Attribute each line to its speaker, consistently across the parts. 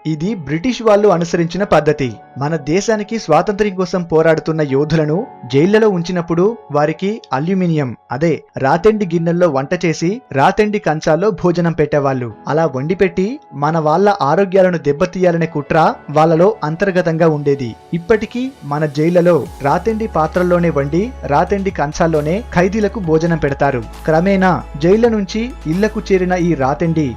Speaker 1: ఇది బ్రిటిష్ వాళ్ళు అనుసరించిన పద్ధతి. మన దేశానికి స్వాతంత్ర్యం కోసం పోరాడుతున్న యోధులను జైళ్లలో ఉంచినప్పుడు వారికి అల్యూమినియం రాతెండి గిన్నెల్లో వంట చేసి రాతెండి కంచాల్లో భోజనం పెట్టేవాళ్ళు. అలా వండి పెట్టి మన వాళ్ళ ఆరోగ్యాలను దెబ్బతీయాలనే కుట్ర వాళ్ళలో అంతర్గతంగా ఉండేది. ఇప్పటికీ మన జైళ్లలో రాతెండి పాత్రల్లోనే వండి రాతెండి కంచాల్లోనే ఖైదీలకు భోజనం పెడతారు. క్రమేణా జైళ్ల నుంచి ఇళ్లకు చేరిన ఈ రాతెండి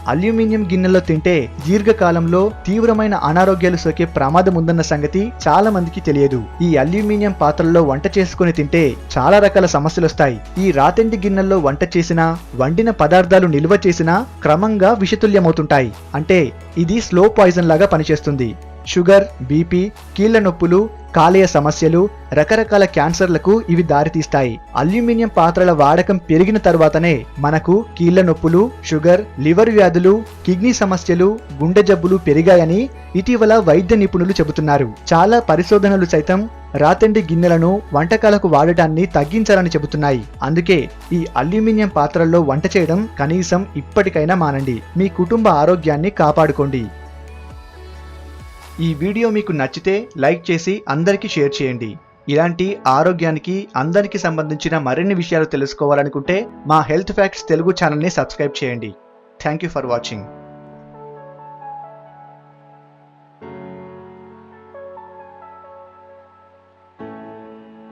Speaker 1: అల్యూమినియం గిన్నెల్లో తింటే దీర్ఘకాలం తీవ్రమైన అనారోగ్యాలు సోకే ప్రమాదం ఉందన్న సంగతి చాలా మందికి తెలియదు. ఈ అల్యూమినియం పాత్రల్లో వంట చేసుకుని తింటే చాలా రకాల సమస్యలొస్తాయి. ఈ రాతెండి గిన్నెల్లో వంట చేసినా వండిన పదార్థాలు నిల్వ చేసినా క్రమంగా విషతుల్యమవుతుంటాయి. అంటే ఇది స్లో పాయిజన్ లాగా పనిచేస్తుంది. షుగర్, బీపీ, కీళ్ల నొప్పులు, కాలేయ సమస్యలు, రకరకాల క్యాన్సర్లకు ఇవి దారితీస్తాయి. అల్యూమినియం పాత్రల వాడకం పెరిగిన తర్వాతనే మనకు కీళ్ల నొప్పులు, షుగర్, లివర్ వ్యాధులు, కిడ్నీ సమస్యలు, గుండె జబ్బులు పెరిగాయని ఇటీవల వైద్య నిపుణులు చెబుతున్నారు. చాలా పరిశోధనలు సైతం రాతెండి గిన్నెలను వంటకాలకు వాడటాన్ని తగ్గించాలని చెబుతున్నాయి. అందుకే ఈ అల్యూమినియం పాత్రల్లో వంట చేయడం కనీసం ఇప్పటికైనా మానండి. మీ కుటుంబ ఆరోగ్యాన్ని కాపాడుకోండి. ఈ వీడియో మీకు నచ్చితే లైక్ చేసి అందరికీ షేర్ చేయండి. ఇలాంటి ఆరోగ్యానికి అందరికీ సంబంధించిన మరిన్ని విషయాలు తెలుసుకోవాలనుకుంటే మా హెల్త్ ఫ్యాక్ట్స్ తెలుగు ఛానల్ని సబ్స్క్రైబ్ చేయండి. Thank you for watching.